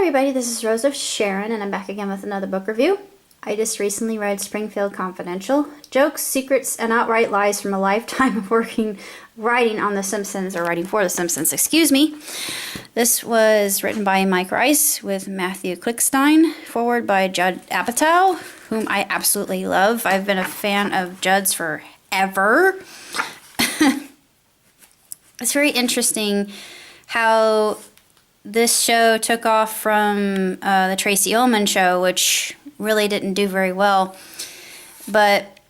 everybody, this is Rose of Sharon, and I'm back again with another book review. I just recently read Springfield Confidential, Jokes, Secrets, and Outright Lies from a Lifetime of Writing on The Simpsons, or Writing for The Simpsons, excuse me. This was written by Mike Rice with Matthew Klickstein, forward by Judd Apatow, whom I absolutely love. I've been a fan of Judd's forever. It's very interesting how this show took off from the Tracy Ullman show, which really didn't do very well. But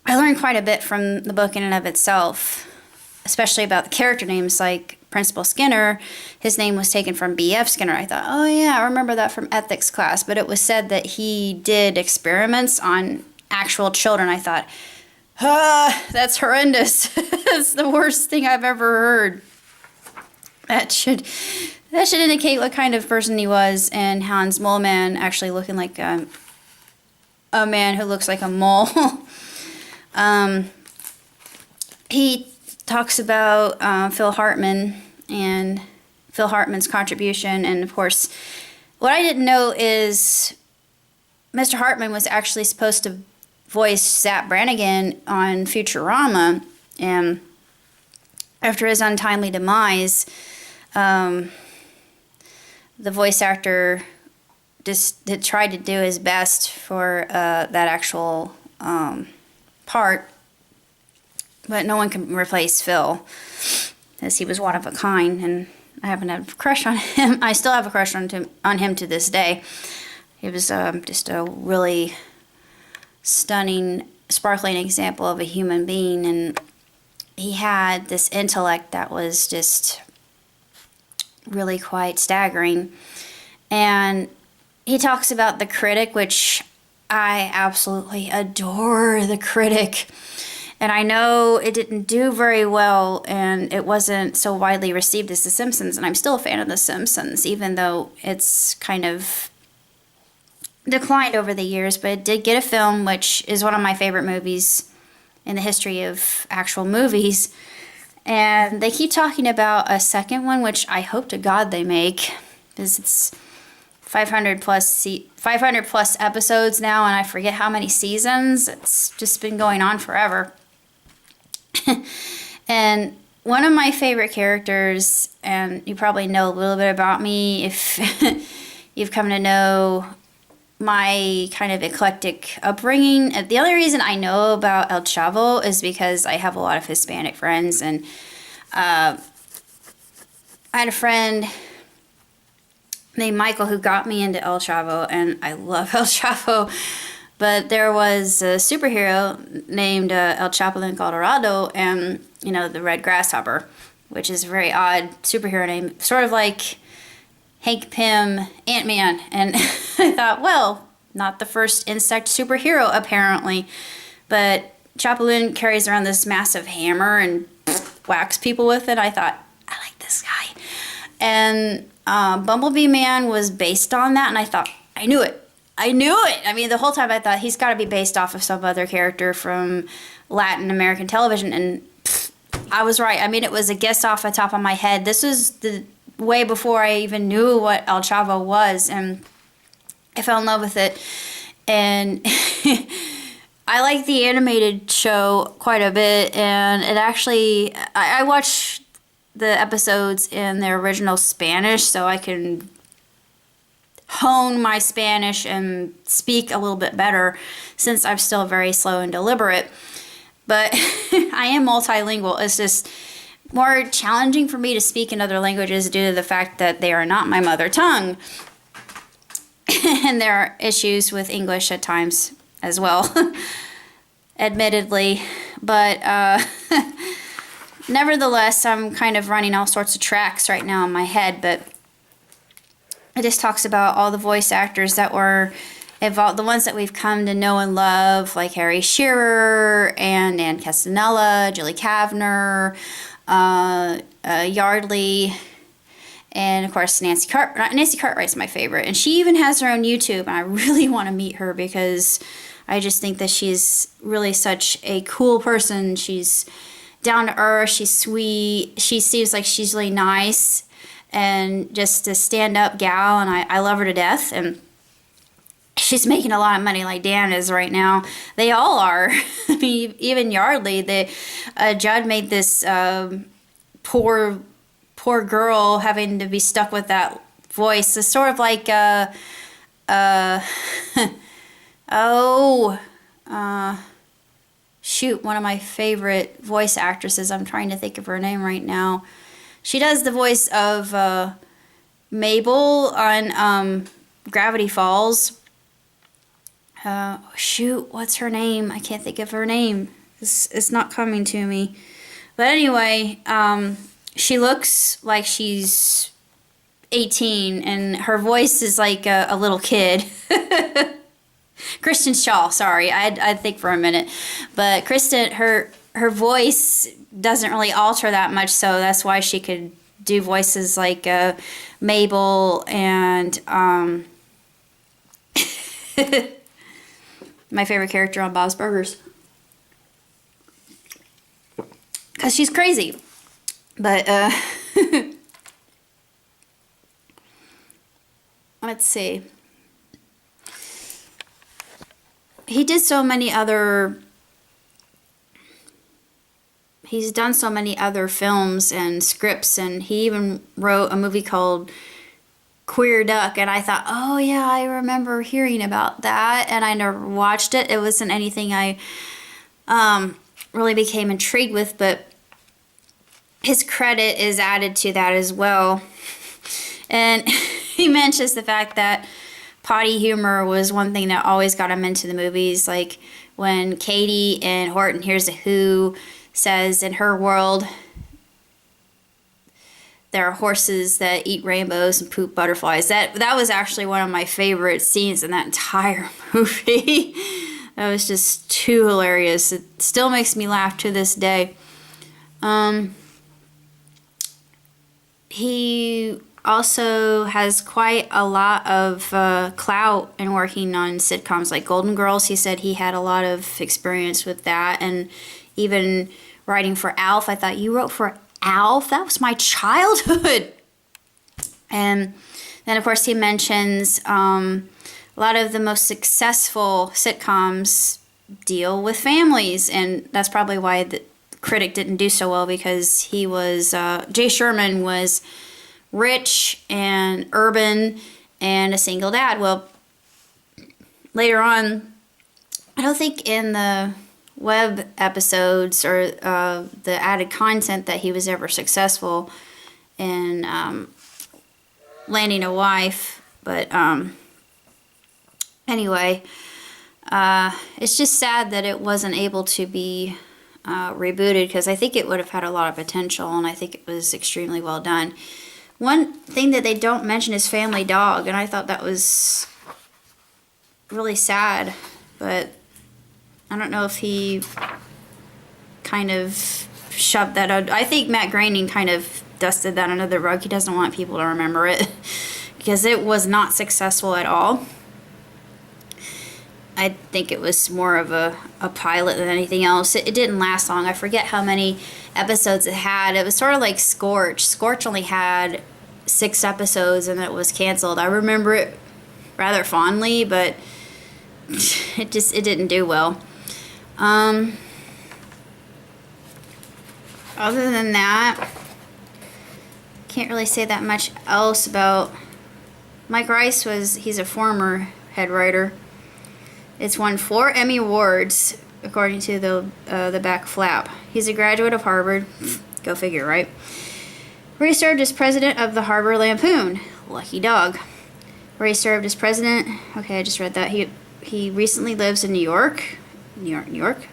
I learned quite a bit from the book in and of itself, especially about the character names, like Principal Skinner. His name was taken from B.F. Skinner. I thought, oh yeah, I remember that from ethics class. But it was said that he did experiments on actual children. I thought, that's horrendous. That's the worst thing I've ever heard. That should indicate what kind of person he was, and Hans Moleman actually looking like a man who looks like a mole. He talks about Phil Hartman and Phil Hartman's contribution, and of course, what I didn't know is Mr. Hartman was actually supposed to voice Zap Brannigan on Futurama, and after his untimely demise, the voice actor just tried to do his best for that actual part, but no one can replace Phil, as he was one of a kind, and I happen to have a crush on him. I still have a crush on him to this day. He was just a really stunning, sparkling example of a human being, and he had this intellect that was just really quite staggering. And he talks about The Critic, which I absolutely adore The Critic. And I know it didn't do very well, and it wasn't so widely received as The Simpsons, and I'm still a fan of The Simpsons, even though it's kind of declined over the years. But it did get a film, which is one of my favorite movies in the history of actual movies. And they keep talking about a second one, which I hope to God they make, because it's 500 plus episodes now, and I forget how many seasons. It's just been going on forever. And one of my favorite characters, and you probably know a little bit about me if you've come to know my kind of eclectic upbringing. The only reason I know about El Chavo is because I have a lot of Hispanic friends, and I had a friend named Michael who got me into El Chavo, and I love El Chavo. But there was a superhero named El Chapo in Colorado, and the Red Grasshopper, which is a very odd superhero name, sort of like Hank Pym, Ant-Man. And I thought, well, not the first insect superhero, apparently. But Chapolin carries around this massive hammer and whacks people with it. I thought, I like this guy. And Bumblebee Man was based on that, and I thought, I knew it. I mean, the whole time I thought he's got to be based off of some other character from Latin American television, and I was right. I mean, it was a guess off the top of my head. This was the way before I even knew what El Chavo was, and I fell in love with it. And I like the animated show quite a bit, and it actually, I watched the episodes in their original Spanish so I can hone my Spanish and speak a little bit better, since I'm still very slow and deliberate. But I am multilingual. It's just more challenging for me to speak in other languages due to the fact that they are not my mother tongue. And there are issues with English at times as well, admittedly. But nevertheless, I'm kind of running all sorts of tracks right now in my head, but it just talks about all the voice actors that were involved, the ones that we've come to know and love, like Harry Shearer and Ann Castanella, Julie Kavner, Yardley, and of course Nancy Cartwright. Nancy Cartwright's my favorite, and she even has her own YouTube, and I really want to meet her because I just think that she's really such a cool person. She's down to earth, she's sweet, she seems like she's really nice, and just a stand-up gal, and I love her to death. And she's making a lot of money like Dan is right now. They all are. I mean, even Yardley, Judd made this poor girl having to be stuck with that voice. It's sort of like shoot, one of my favorite voice actresses. I'm trying to think of her name right now. She does the voice of Mabel on Gravity Falls. Shoot, what's her name? I can't think of her name. It's not coming to me. But anyway, she looks like she's 18, and her voice is like a little kid. Kristen Shaw, sorry, I'd think for a minute. But Kristen, her voice doesn't really alter that much, so that's why she could do voices like Mabel and my favorite character on Bob's Burgers. Because she's crazy. But, let's see. He's done so many other films and scripts, and he even wrote a movie called Queer Duck, and I thought, oh yeah, I remember hearing about that, and I never watched it. It wasn't anything I really became intrigued with, but his credit is added to that as well. And he mentions the fact that potty humor was one thing that always got him into the movies, like when Katie in Horton Hears a Who says, in her world there are horses that eat rainbows and poop butterflies. That was actually one of my favorite scenes in that entire movie. That was just too hilarious. It still makes me laugh to this day. He also has quite a lot of clout in working on sitcoms like Golden Girls. He said he had a lot of experience with that, and even writing for Alf. I thought, you wrote for Alf? That was my childhood. And then, of course, he mentions a lot of the most successful sitcoms deal with families, and that's probably why the critic didn't do so well, because he was Jay Sherman was rich and urban and a single dad. Well, later on, I don't think in the web episodes or the added content that he was ever successful in landing a wife. But anyway, it's just sad that it wasn't able to be rebooted, because I think it would have had a lot of potential, and I think it was extremely well done. One thing that they don't mention is Family Dog, and I thought that was really sad, but I don't know if he kind of shoved that out. I think Matt Groening kind of dusted that under the rug. He doesn't want people to remember it because it was not successful at all. I think it was more of a pilot than anything else. It didn't last long. I forget how many episodes it had. It was sort of like Scorch. Scorch only had 6 episodes and it was canceled. I remember it rather fondly, but it didn't do well. Other than that, can't really say that much else about Mike Rice. He's a former head writer. It's won 4 Emmy Awards, according to the back flap. He's a graduate of Harvard. Go figure, right? Where he served as president of the Harvard Lampoon. Lucky dog. Where he served as president. Okay, I just read that. He recently lives in New York. New York.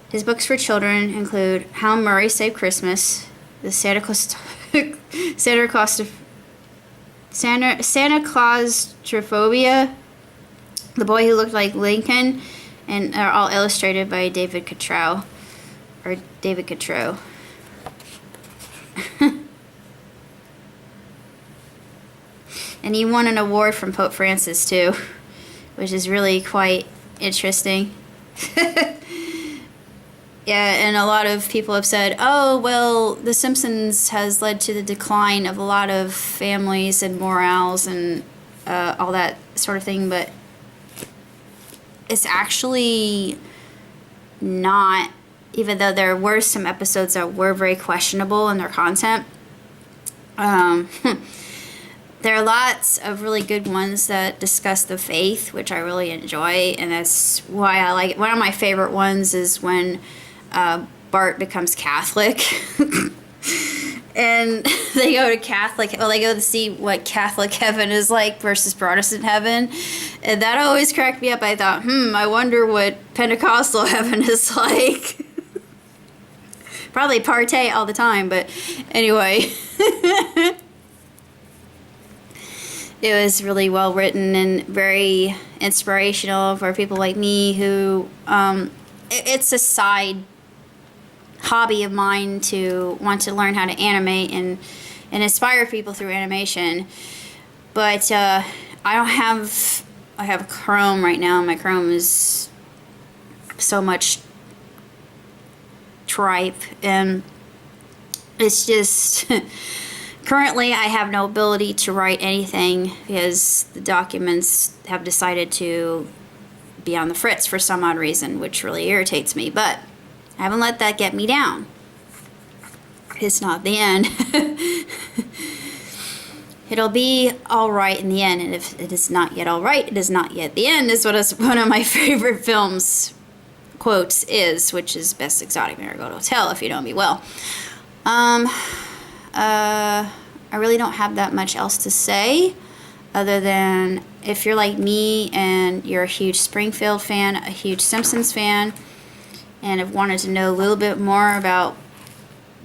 His books for children include How Murray Saved Christmas, The Santa Claustrophobia, The Boy Who Looked Like Lincoln, and are all illustrated by David Cottrell. And he won an award from Pope Francis too, which is really quite interesting. Yeah, and a lot of people have said, oh, well, The Simpsons has led to the decline of a lot of families and morals and all that sort of thing, but it's actually not, even though there were some episodes that were very questionable in their content. There are lots of really good ones that discuss the faith, which I really enjoy, and that's why I like it. One of my favorite ones is when Bart becomes Catholic. And they go to Catholic, well, they go to see what Catholic heaven is like versus Protestant heaven. And that always cracked me up. I thought, I wonder what Pentecostal heaven is like. Probably partay all the time, but anyway. It was really well written and very inspirational for people like me who, it's a side hobby of mine to want to learn how to animate and inspire people through animation. But I have Chrome right now. My Chrome is so much tripe, and it's just currently I have no ability to write anything because the documents have decided to be on the fritz for some odd reason, which really irritates me, but I haven't let that get me down. It's not the end. It'll be alright in the end, and if it is not yet alright, it is not yet the end, is what one of my favorite films quotes is, which is Best Exotic Marigold Hotel, if you know me well. I really don't have that much else to say, other than if you're like me and you're a huge Springfield fan, a huge Simpsons fan, and have wanted to know a little bit more about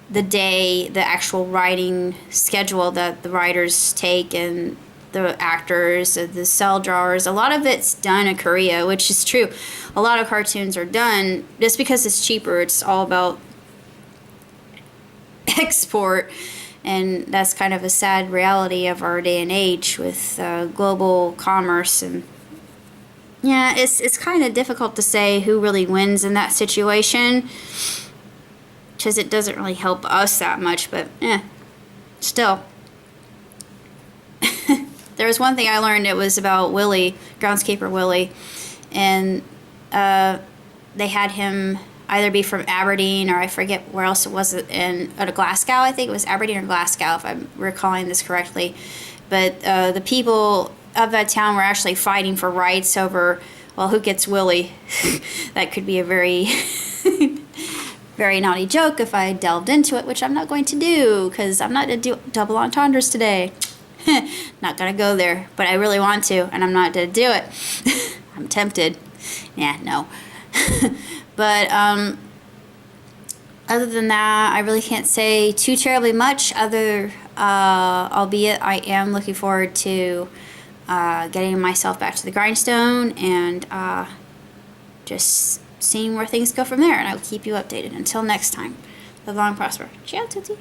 the day, the actual writing schedule that the writers take, and the actors, the cell drawers, a lot of it's done in Korea, which is true. A lot of cartoons are done just because it's cheaper. It's all about export, and that's kind of a sad reality of our day and age with global commerce. And yeah, it's kind of difficult to say who really wins in that situation, because it doesn't really help us that much, but still. There was one thing I learned, it was about Willie, groundskeeper Willie, and they had him either be from Aberdeen, or I forget where else it was, in Glasgow. I think it was Aberdeen or Glasgow, if I'm recalling this correctly. But the people of that town were actually fighting for rights over, well, who gets Willie. That could be a very very naughty joke if I delved into it, which I'm not going to do, because I'm not going to do double entendres today. Not going to go there, but I really want to, and I'm not going to do it. I'm tempted. Yeah, no. But other than that, I really can't say too terribly much, albeit I am looking forward to getting myself back to the grindstone and just seeing where things go from there, and I'll keep you updated. Until next time, live long and prosper. Ciao, Tootsie.